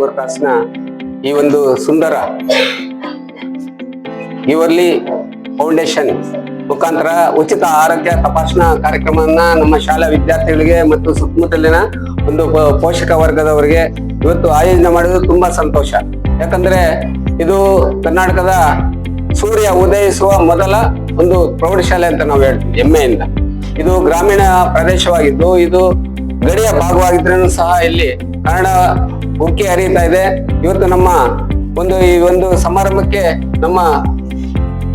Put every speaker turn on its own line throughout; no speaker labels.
ವರ್ಕರ್ಸ್ನ ಈ ಒಂದು ಸುಂದರ ಗಿವರ್ಲಿ ಫೌಂಡೇಶನ್ ಮುಖಾಂತರ ಉಚಿತ ಆರೋಗ್ಯ ತಪಾಸಣಾ ಕಾರ್ಯಕ್ರಮವನ್ನ ನಮ್ಮ ಶಾಲಾ ವಿದ್ಯಾರ್ಥಿಗಳಿಗೆ ಮತ್ತು ಸುತ್ತಮುತ್ತಲಿನ ಒಂದು ಪೋಷಕ ವರ್ಗದವರಿಗೆ ಇವತ್ತು ಆಯೋಜನೆ ಮಾಡೋದು ತುಂಬಾ ಸಂತೋಷ. ಯಾಕಂದ್ರೆ ಇದು ಕರ್ನಾಟಕದ ಸೂರ್ಯ ಉದಯಿಸುವ ಮೊದಲ ಒಂದು ಪ್ರೌಢಶಾಲೆ ಅಂತ ನಾವು ಹೇಳ್ತೀವಿ ಹೆಮ್ಮೆಯಿಂದ. ಇದು ಗ್ರಾಮೀಣ ಪ್ರದೇಶವಾಗಿದ್ದು ಇದು ಗಡಿಯ ಭಾಗವಾಗಿದ್ರೂ ಸಹ ಇಲ್ಲಿ ಕನ್ನಡ ಉಕ್ಕಿ ಹರಿಯುತ್ತಾ ಇದೆ. ಇವತ್ತು ನಮ್ಮ ಈ ಒಂದು ಸಮಾರಂಭಕ್ಕೆ ನಮ್ಮ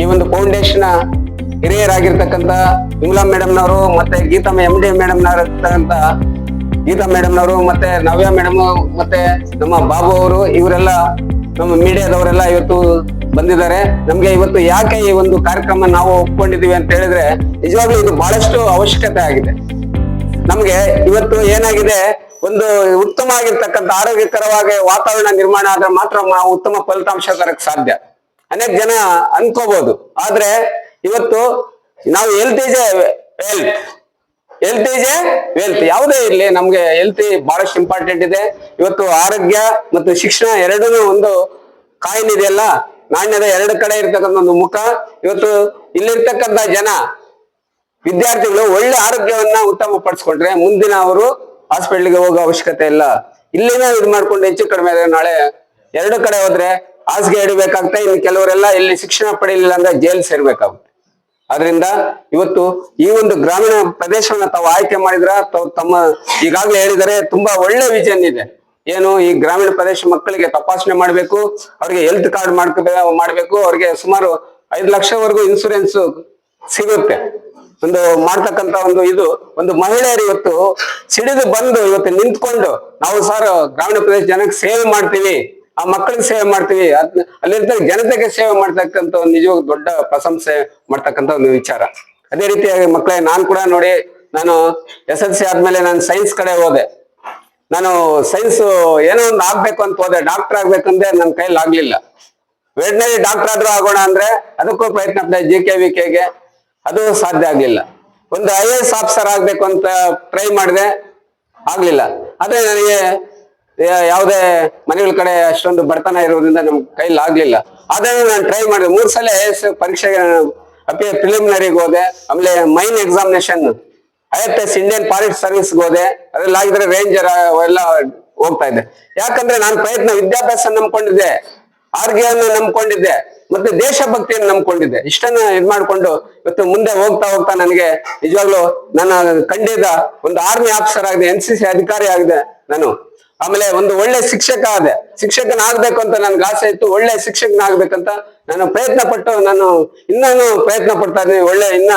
ಈ ಒಂದು ಫೌಂಡೇಶನ್ ಹಿರಿಯರಾಗಿರ್ತಕ್ಕಂಥ ವಿಮಲಾ ಮೇಡಮ್ನವರು ಮತ್ತೆ ಗೀತಾ MD ಮೇಡಮ್ನವರಿರ್ತಕ್ಕಂಥ ಗೀತಾ ಮೇಡಮ್ನವರು ಮತ್ತೆ ನವ್ಯ ಮೇಡಮ್ ಮತ್ತೆ ನಮ್ಮ ಬಾಬು ಅವರು ಇವರೆಲ್ಲ ನಮ್ಮ ಮೀಡಿಯಾದವರೆಲ್ಲ ಇವತ್ತು ಬಂದಿದ್ದಾರೆ. ನಮ್ಗೆ ಇವತ್ತು ಯಾಕೆ ಈ ಒಂದು ಕಾರ್ಯಕ್ರಮ ನಾವು ಒಪ್ಕೊಂಡಿದೀವಿ ಅಂತ ಹೇಳಿದ್ರೆ ನಿಜವಾಗ್ಲೂ ಇದು ಬಹಳಷ್ಟು ಅವಶ್ಯಕತೆ ಆಗಿದೆ. ನಮ್ಗೆ ಇವತ್ತು ಏನಾಗಿದೆ, ಒಂದು ಉತ್ತಮ ಆಗಿರ್ತಕ್ಕಂಥ ಆರೋಗ್ಯಕರವಾಗಿ ವಾತಾವರಣ ನಿರ್ಮಾಣ ಆದ್ರೆ ಮಾತ್ರ ನಾವು ಉತ್ತಮ ಫಲಿತಾಂಶ ತರಕ್ ಸಾಧ್ಯ. ಅನೇಕ ಜನ ಅನ್ಕೋಬಹುದು, ಆದ್ರೆ ಇವತ್ತು ನಾವು ಹೆಲ್ತ್ ಈಸ್ ವೆಲ್ತ್ ಯಾವುದೇ ಇರ್ಲಿ, ನಮ್ಗೆ ಹೆಲ್ತ್ ಬಹಳಷ್ಟು ಇಂಪಾರ್ಟೆಂಟ್ ಇದೆ. ಇವತ್ತು ಆರೋಗ್ಯ ಮತ್ತು ಶಿಕ್ಷಣ ಎರಡೂ ಒಂದು ಕಾಯಿನ್ ಇದೆಯಲ್ಲ, ನಾಣ್ಯದ ಎರಡು ಕಡೆ ಇರ್ತಕ್ಕಂಥ ಒಂದು ಮುಖ. ಇವತ್ತು ಇಲ್ಲಿರ್ತಕ್ಕಂಥ ಜನ ವಿದ್ಯಾರ್ಥಿಗಳು ಒಳ್ಳೆ ಆರೋಗ್ಯವನ್ನ ಉತ್ತಮ ಪಡಿಸ್ಕೊಂಡ್ರೆ ಮುಂದಿನ ಅವರು ಹಾಸ್ಪಿಟ್ಲಿಗೆ ಹೋಗೋ ಅವಶ್ಯಕತೆ ಇಲ್ಲ. ಇಲ್ಲಿನ ಇದು ಮಾಡ್ಕೊಂಡು ಹೆಚ್ಚು ಕಡಿಮೆ ಆದ್ರೆ ನಾಳೆ ಎರಡು ಕಡೆ ಹೋದ್ರೆ ಹಾಸಿಗೆ ಹಿಡಿಬೇಕಾಗ್ತದೆ. ಇನ್ನು ಕೆಲವರೆಲ್ಲ ಇಲ್ಲಿ ಶಿಕ್ಷಣ ಪಡೆಯಲಿಲ್ಲ ಅಂದ್ರೆ ಜೈಲ್ ಸೇರ್ಬೇಕಾಗುತ್ತೆ. ಆದ್ರಿಂದ ಇವತ್ತು ಈ ಒಂದು ಗ್ರಾಮೀಣ ಪ್ರದೇಶವನ್ನ ತಾವು ಆಯ್ಕೆ ಮಾಡಿದ್ರ ತಮ್ಮ ಈಗಾಗಲೇ ಹೇಳಿದರೆ ತುಂಬಾ ಒಳ್ಳೆ ವಿಷನ್ ಇದೆ. ಏನು, ಈ ಗ್ರಾಮೀಣ ಪ್ರದೇಶ ಮಕ್ಕಳಿಗೆ ತಪಾಸಣೆ ಮಾಡ್ಬೇಕು, ಅವ್ರಿಗೆ ಹೆಲ್ತ್ ಕಾರ್ಡ್ ಮಾಡ್ಬೇಕು, ಅವ್ರಿಗೆ ಸುಮಾರು 5 ಲಕ್ಷವರೆಗೂ ಇನ್ಸೂರೆನ್ಸ್ ಸಿಗುತ್ತೆ ಒಂದು ಮಾಡ್ತಕ್ಕಂತ ಒಂದು ಮಹಿಳೆಯರು ಇವತ್ತು ಸಿಡಿದು ಬಂದು ಇವತ್ತು ನಿಂತ್ಕೊಂಡು ನಾವು ಸರ್ ಗ್ರಾಮೀಣ ಪ್ರದೇಶ ಜನಕ್ಕೆ ಸೇವೆ ಮಾಡ್ತೀವಿ, ಆ ಮಕ್ಕಳಿಗೆ ಸೇವೆ ಮಾಡ್ತೀವಿ, ಅಲ್ಲಿರ್ತ ಜನತೆಗೆ ಸೇವೆ ಮಾಡ್ತಕ್ಕಂಥ ನಿಜವಾಗ ದೊಡ್ಡ ಪ್ರಶಂಸೆ ಮಾಡ್ತಕ್ಕಂಥ ಒಂದು ವಿಚಾರ. ಅದೇ ರೀತಿಯಾಗಿ ಮಕ್ಕಳೇ, ನಾನು ಕೂಡ ನೋಡಿ, ನಾನು SSLC ಆದ್ಮೇಲೆ ನಾನು ಸೈನ್ಸ್ ಕಡೆ ಹೋದೆ. ನಾನು ಸೈನ್ಸ್ ಏನೋ ಒಂದು ಆಗ್ಬೇಕು ಅಂತ ಹೋದೆ, ಡಾಕ್ಟರ್ ಆಗ್ಬೇಕಂದ್ರೆ ನನ್ನ ಕೈಲಿ ಆಗ್ಲಿಲ್ಲ. ವೆಟರ್ನರಿ ಡಾಕ್ಟರ್ ಆದ್ರೂ ಆಗೋಣ ಅಂದ್ರೆ ಅದಕ್ಕೂ ಪ್ರಯತ್ನ ಪಟ್ಟೆ, JKVKಗೆ ಅದು ಸಾಧ್ಯ ಆಗ್ಲಿಲ್ಲ. ಒಂದು IAS ಆಫೀಸರ್ ಆಗ್ಬೇಕು ಅಂತ ಟ್ರೈ ಮಾಡಿದೆ, ಆಗ್ಲಿಲ್ಲ. ಅದೇ ನನಗೆ ಯಾವುದೇ ಮನೆಗಳ ಕಡೆ ಅಷ್ಟೊಂದು ಬಡತನ ಇರೋದ್ರಿಂದ ನಮ್ ಕೈಲಿ ಆಗ್ಲಿಲ್ಲ. ಆದ್ರೆ ನಾನು ಟ್ರೈ ಮಾಡಿದೆ 3 ಸಲ IAS ಪರೀಕ್ಷೆಗೆ ಪ್ರಿಲಿಮಿನರಿಗೆ ಹೋದೆ. ಆಮೇಲೆ main examination IFS Indian forest service ಹೋದೆ. ಅದ್ರಲ್ಲಿ ಆಗಿದ್ರೆ ರೇಂಜರ್ ಎಲ್ಲ ಹೋಗ್ತಾ ಇದ್ದೆ. ಯಾಕಂದ್ರೆ ನಾನು ವಿದ್ಯಾಭ್ಯಾಸ ನಂಬ್ಕೊಂಡಿದ್ದೆ, ಆರೋಗ್ಯವನ್ನು ನಂಬ್ಕೊಂಡಿದ್ದೆ, ಮತ್ತೆ ದೇಶಭಕ್ತಿಯನ್ನು ನಂಬ್ಕೊಂಡಿದ್ದೆ. ಇಷ್ಟನ್ನ ಇದ್ ಮಾಡ್ಕೊಂಡು ಇವತ್ತು ಮುಂದೆ ಹೋಗ್ತಾ ನನಗೆ ನಿಜವಾಗ್ಲೂ ನನ್ನ ಕಂಡಿದ್ದ ಒಂದು ಆರ್ಮಿ ಆಫೀಸರ್ ಆಗಿದೆ, NCC ಅಧಿಕಾರಿ ಆಗಿದೆ ನಾನು. ಆಮೇಲೆ ಒಂದು ಒಳ್ಳೆ ಶಿಕ್ಷಕನಾಗ್ಬೇಕು ಅಂತ ನನ್ಗೆ ಆಸೆ ಇತ್ತು. ಒಳ್ಳೆ ಶಿಕ್ಷಕನಾಗ್ಬೇಕಂತ ನಾನು ಪ್ರಯತ್ನ ಪಟ್ಟು ಇನ್ನೂ ಪ್ರಯತ್ನ ಪಡ್ತಾ ಇದ್ದೀನಿ. ಇನ್ನ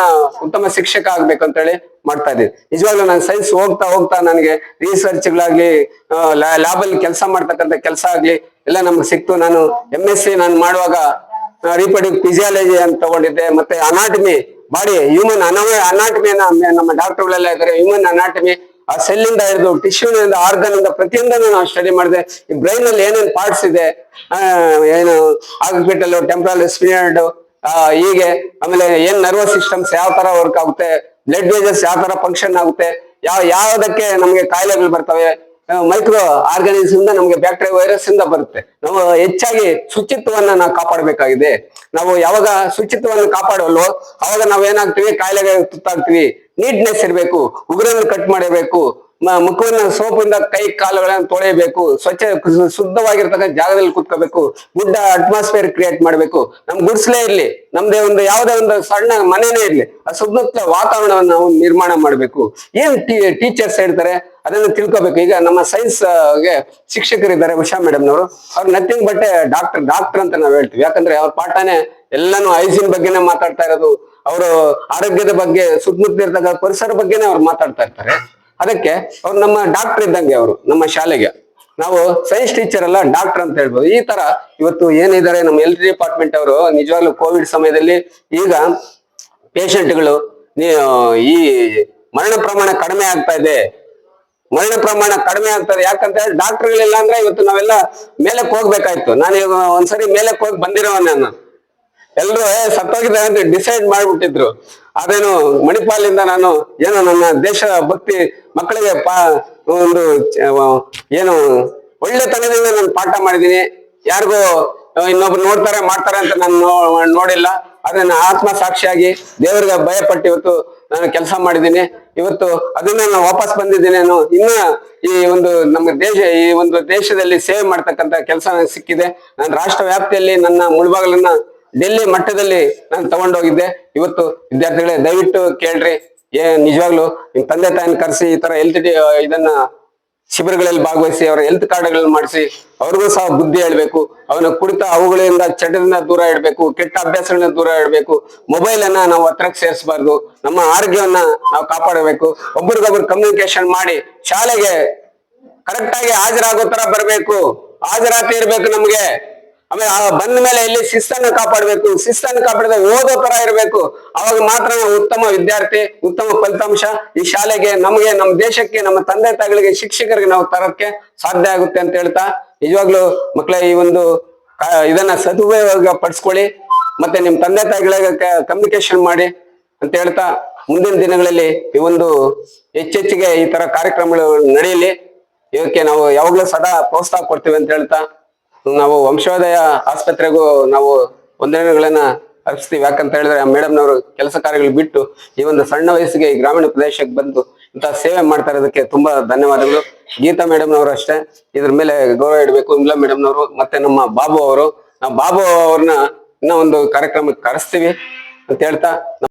ಉತ್ತಮ ಶಿಕ್ಷಕ ಆಗ್ಬೇಕು ಅಂತ ಹೇಳಿ ಮಾಡ್ತಾ ಇದ್ದೀನಿ. ನಿಜವಾಗ್ಲೂ ನಾನು ಸೈನ್ಸ್ ಹೋಗ್ತಾ ನನಗೆ ರಿಸರ್ಚ್ಗಳಾಗ್ಲಿ, ಲ್ಯಾಬಲ್ಲಿ ಕೆಲಸ ಮಾಡ್ತಕ್ಕಂಥ ಕೆಲಸ ಆಗ್ಲಿ ಎಲ್ಲ ನಮ್ಗೆ ಸಿಕ್ತು. ನಾನು MSc ನಾನು ಮಾಡುವಾಗ ರಿಪ್ರೊಡಕ್ಟಿವ್ ಫಿಸಿಯಾಲಜಿ ಅಂತ ತಗೊಂಡಿದ್ದೆ. ಮತ್ತೆ ಅನಾಟಮಿ, ಬಾಡಿ ಹ್ಯೂಮನ್ ಅನಾಟಮಿಯನ್ನ ನಮ್ಮ ಡಾಕ್ಟರ್ಗಳೆಲ್ಲ ಇದ್ದಾರೆ. ಹ್ಯೂಮನ್ ಅನಾಟಮಿ, ಆ ಸೆಲ್ಲಿಂದ ಹಿಡಿದು ಟಿಶ್ಯೂನಿಂದ ಆರ್ಗನ್ ಇಂದ ಪ್ರತಿಯೊಂದನ್ನು ನಾವು ಸ್ಟಡಿ ಮಾಡಿದೆ. ಈ ಬ್ರೈನ್ ಅಲ್ಲಿ ಏನೇನು ಪಾರ್ಟ್ಸ್ ಇದೆ, ಏನು ಆರ್ಬಿಟಲ್, ಟೆಂಪರಲ್, ಸ್ಪಿರಿಯಡ್, ಹೀಗೆ ಆಮೇಲೆ ಏನ್ ನರ್ವಸ್ ಸಿಸ್ಟಮ್ಸ್ ಯಾವ ತರ ವರ್ಕ್ ಆಗುತ್ತೆ, ಬ್ಲಡ್ ವೇಜಸ್ ಯಾವ ತರ ಫಂಕ್ಷನ್ ಆಗುತ್ತೆ, ಯಾವ್ದಕ್ಕೆ ನಮ್ಗೆ ಕಾಯಿಲೆಗಳು ಬರ್ತವೆ, ಮೈಕ್ರೋ ಆರ್ಗಾನಿಸಮ್ ನಮ್ಗೆ ಬ್ಯಾಕ್ಟೀರಿಯಾ, ವೈರಸ್ ಇಂದ ಬರುತ್ತೆ. ನಾವು ಹೆಚ್ಚಾಗಿ ಶುಚಿತ್ವವನ್ನ ನಾವು ಕಾಪಾಡಬೇಕಾಗಿದೆ. ನಾವು ಯಾವಾಗ ಶುಚಿತ್ವವನ್ನು ಕಾಪಾಡೋಲ್ವೋ ಅವಾಗ ನಾವೇನಾಗ್ತೀವಿ, ಕಾಯಿಲೆಗೆ ತುತ್ತಾಗ್ತೀವಿ. ನೀಟ್ನೆಸ್ ಇರಬೇಕು, ಉಗುರನ್ನು ಕಟ್ ಮಾಡಬೇಕು, ಮುಖವನ್ನ ಸೋಪಿಂದ ಕೈ ಕಾಲುಗಳನ್ನು ತೊಳೆಯಬೇಕು, ಶುದ್ಧವಾಗಿರ್ತಕ್ಕಂಥ ಜಾಗದಲ್ಲಿ ಕುತ್ಕೋಬೇಕು, ಗುಡ್ಡ ಅಟ್ಮಾಸ್ಫಿಯರ್ ಕ್ರಿಯೇಟ್ ಮಾಡ್ಬೇಕು. ನಮ್ ಗುಡ್ಸ್ಲೇ ಇರ್ಲಿ, ನಮ್ದೇ ಯಾವುದೇ ಒಂದು ಸಣ್ಣ ಮನೆನೇ ಇರ್ಲಿ, ಆ ಸುತ್ತಮುತ್ತ ವಾತಾವರಣವನ್ನು ನಾವು ನಿರ್ಮಾಣ ಮಾಡ್ಬೇಕು. ಏನ್ ಟೀಚರ್ಸ್ ಹೇಳ್ತಾರೆ ಅದನ್ನ ತಿಳ್ಕೊಬೇಕು. ಈಗ ನಮ್ಮ ಸೈನ್ಸ್ಗೆ ಶಿಕ್ಷಕರಿದ್ದಾರೆ, ಉಷಾ ಮೇಡಮ್ನವರು, ಅವ್ರು ನಥಿಂಗ್ ಬಟ್ ಡಾಕ್ಟರ್ ಅಂತ ನಾವು ಹೇಳ್ತೀವಿ. ಯಾಕಂದ್ರೆ ಅವ್ರ ಪಾಠನೇ ಎಲ್ಲಾನು ಹೈಜೀನ್ ಬಗ್ಗೆನೇ ಮಾತಾಡ್ತಾ ಇರೋದು, ಅವರು ಆರೋಗ್ಯದ ಬಗ್ಗೆ, ಸುತ್ತಮುತ್ತ ಇರ್ತಕ್ಕಂಥ ಪರಿಸರ ಬಗ್ಗೆನೇ ಅವ್ರು ಮಾತಾಡ್ತಾ ಇರ್ತಾರೆ. ಅದಕ್ಕೆ ಅವ್ರು ನಮ್ಮ ಡಾಕ್ಟರ್ ಇದ್ದಂಗೆ. ಅವರು ನಮ್ಮ ಶಾಲೆಗೆ ನಾವು ಸೈನ್ಸ್ ಟೀಚರ್ ಅಲ್ಲ, ಡಾಕ್ಟರ್ ಅಂತ ಹೇಳ್ಬೋದು. ಈ ತರ ಇವತ್ತು ಏನಿದ್ದಾರೆ ನಮ್ಮ ಹೆಲ್ತ್ ಡಿಪಾರ್ಟ್ಮೆಂಟ್ ಅವರು ನಿಜವಾಗ್ಲೂ ಕೋವಿಡ್ ಸಮಯದಲ್ಲಿ ಈಗ ಪೇಷಂಟ್ಗಳು ಈ ಮರಣ ಪ್ರಮಾಣ ಕಡಿಮೆ ಆಗ್ತಾ ಇದೆ. ಯಾಕಂದ್ರೆ ಡಾಕ್ಟರ್ಗಳಿಲ್ಲ ಅಂದ್ರೆ ಇವತ್ತು ನಾವೆಲ್ಲ ಮೇಲಕ್ಕೆ ಹೋಗ್ಬೇಕಾಯ್ತು. ನಾನು ಈಗ ಒಂದ್ಸರಿ ಮೇಲಕ್ಕೆ ಹೋಗಿ ಬಂದಿರೋವನ್ನ ನಾನು, ಎಲ್ರು ಸತ್ತೋಗಿದ್ದಾರೆ ಅಂತ ಡಿಸೈಡ್ ಮಾಡ್ಬಿಟ್ಟಿದ್ರು. ಅದೇನು ಮಣಿಪಾಲಿಂದ ನಾನು ಏನೋ ನನ್ನ ದೇಶ ಭಕ್ತಿ ಮಕ್ಕಳಿಗೆ ಒಂದು ಏನು ಒಳ್ಳೆತನದಿಂದ ನಾನು ಪಾಠ ಮಾಡಿದ್ದೀನಿ. ಯಾರಿಗೂ ಇನ್ನೊಬ್ರು ನೋಡ್ತಾರೆ ಮಾಡ್ತಾರೆ ಅಂತ ನಾನು ನೋಡಿಲ್ಲ. ಆದ್ರೆ ನಾನು ಆತ್ಮ ಸಾಕ್ಷಿಯಾಗಿ ದೇವರಿಗೆ ಭಯಪಟ್ಟು ಇವತ್ತು ನಾನು ಕೆಲಸ ಮಾಡಿದ್ದೀನಿ. ಇವತ್ತು ಅದನ್ನ ನಾನು ವಾಪಸ್ ಬಂದಿದ್ದೀನಿ. ನಾನು ಇನ್ನ ಈ ಒಂದು ನಮ್ಮ ಈ ಒಂದು ದೇಶದಲ್ಲಿ ಸೇವೆ ಮಾಡ್ತಕ್ಕಂತ ಕೆಲಸ ನನಗೆ ಸಿಕ್ಕಿದೆ. ನಾನು ರಾಷ್ಟ್ರ ವ್ಯಾಪ್ತಿಯಲ್ಲಿ ನನ್ನ ಮುಳುಬಾಗಲನ್ನ ಡೆಲ್ಲಿ ಮಟ್ಟದಲ್ಲಿ ನಾನು ತಗೊಂಡೋಗಿದ್ದೆ. ಇವತ್ತು ವಿದ್ಯಾರ್ಥಿಗಳೇ ದಯವಿಟ್ಟು ಕೇಳ್ರಿ, ನಿಜವಾಗ್ಲು ನಿಮ್ ತಂದೆ ತಾಯಿನ ಕರೆಸಿ ಈ ತರ ಇದನ್ನ ಶಿಬಿರಗಳಲ್ಲಿ ಭಾಗವಹಿಸಿ ಅವರ ಹೆಲ್ತ್ ಕಾರ್ಡ್ಗಳನ್ನ ಮಾಡಿಸಿ ಅವ್ರಿಗೂ ಸಹ ಬುದ್ಧಿ ಹೇಳ್ಬೇಕು. ಅವನ ಕುಡಿತ ಅವುಗಳಿಂದ ಚಟದಿಂದ ದೂರ ಇಡಬೇಕು, ಕೆಟ್ಟ ಅಭ್ಯಾಸಗಳನ್ನ ದೂರ ಇಡಬೇಕು, ಮೊಬೈಲ್ ಅನ್ನ ನಾವು ಹತ್ರಕ್ಕೆ ಸೇರಿಸಬಾರ್ದು, ನಮ್ಮ ಆರೋಗ್ಯವನ್ನ ನಾವು ಕಾಪಾಡಬೇಕು, ಒಬ್ರಿಗೊಬ್ರು ಕಮ್ಯುನಿಕೇಶನ್ ಮಾಡಿ ಶಾಲೆಗೆ ಕರೆಕ್ಟ್ ಆಗಿ ಹಾಜರಾಗೋ ತರ ಬರ್ಬೇಕು, ಹಾಜರಾತಿ ಇರ್ಬೇಕು ನಮ್ಗೆ. ಆಮೇಲೆ ಬಂದ ಮೇಲೆ ಇಲ್ಲಿ ಶಿಸ್ತನ್ನು ಕಾಪಾಡಬೇಕು, ಶಿಸ್ತನ್ನು ಕಾಪಾಡಿದ ಓದೋ ತರ ಇರಬೇಕು. ಅವಾಗ ಮಾತ್ರ ನಾವು ಉತ್ತಮ ವಿದ್ಯಾರ್ಥಿ, ಉತ್ತಮ ಫಲಿತಾಂಶ ಈ ಶಾಲೆಗೆ, ನಮಗೆ, ನಮ್ಮ ದೇಶಕ್ಕೆ, ನಮ್ಮ ತಂದೆ ತಾಯಿಗಳಿಗೆ, ಶಿಕ್ಷಕರಿಗೆ ನಾವು ತರಕ್ಕೆ ಸಾಧ್ಯ ಆಗುತ್ತೆ ಅಂತ ಹೇಳ್ತಾ, ನಿಜವಾಗ್ಲೂ ಮಕ್ಕಳೇ ಈ ಒಂದು ಇದನ್ನ ಸದುಪಯೋಗ ಪಡಿಸ್ಕೊಳ್ಳಿ. ಮತ್ತೆ ನಿಮ್ ತಂದೆ ತಾಯಿಗಳಿಗೆ ಕಮ್ಯುನಿಕೇಶನ್ ಮಾಡಿ ಅಂತ ಹೇಳ್ತಾ, ಮುಂದಿನ ದಿನಗಳಲ್ಲಿ ಈ ಒಂದು ಹೆಚ್ಚೆಚ್ಚಿಗೆ ಈ ತರ ಕಾರ್ಯಕ್ರಮಗಳು ನಡೆಯಲಿ. ಇದಕ್ಕೆ ನಾವು ಯಾವಾಗ್ಲೂ ಸದಾ ಪ್ರೋತ್ಸಾಹ ಕೊಡ್ತೀವಿ ಅಂತ ಹೇಳ್ತಾ, ನಾವು ವಂಶೋದಯ ಆಸ್ಪತ್ರೆಗೂ ನಾವು ವಂದನೆಗಳನ್ನ ಅರ್ಪಿಸ್ತೀವಿ. ಯಾಕಂತ ಹೇಳಿದ್ರೆ ಮೇಡಮ್ನವರು ಕೆಲಸ ಕಾರ್ಯಗಳು ಬಿಟ್ಟು ಈ ಒಂದು ಸಣ್ಣ ವಯಸ್ಸಿಗೆ ಈ ಗ್ರಾಮೀಣ ಪ್ರದೇಶಕ್ಕೆ ಬಂದು ಇಂತಹ ಸೇವೆ ಮಾಡ್ತಾ ಇರೋದಕ್ಕೆ ತುಂಬಾ ಧನ್ಯವಾದಗಳು. ಗೀತಾ ಮೇಡಮ್ನವರು ಅಷ್ಟೇ ಇದ್ರ ಮೇಲೆ ಗೌರವ ಇಡಬೇಕು. ವಿಮಲಾ ಮೇಡಮ್ನವರು ಮತ್ತೆ ನಮ್ಮ ಬಾಬು ಅವರು, ನಾವು ಬಾಬು ಅವ್ರನ್ನ ಇನ್ನೂ ಒಂದು ಕಾರ್ಯಕ್ರಮಕ್ಕೆ ಕರೆಸ್ತೀವಿ ಅಂತ ಹೇಳ್ತಾ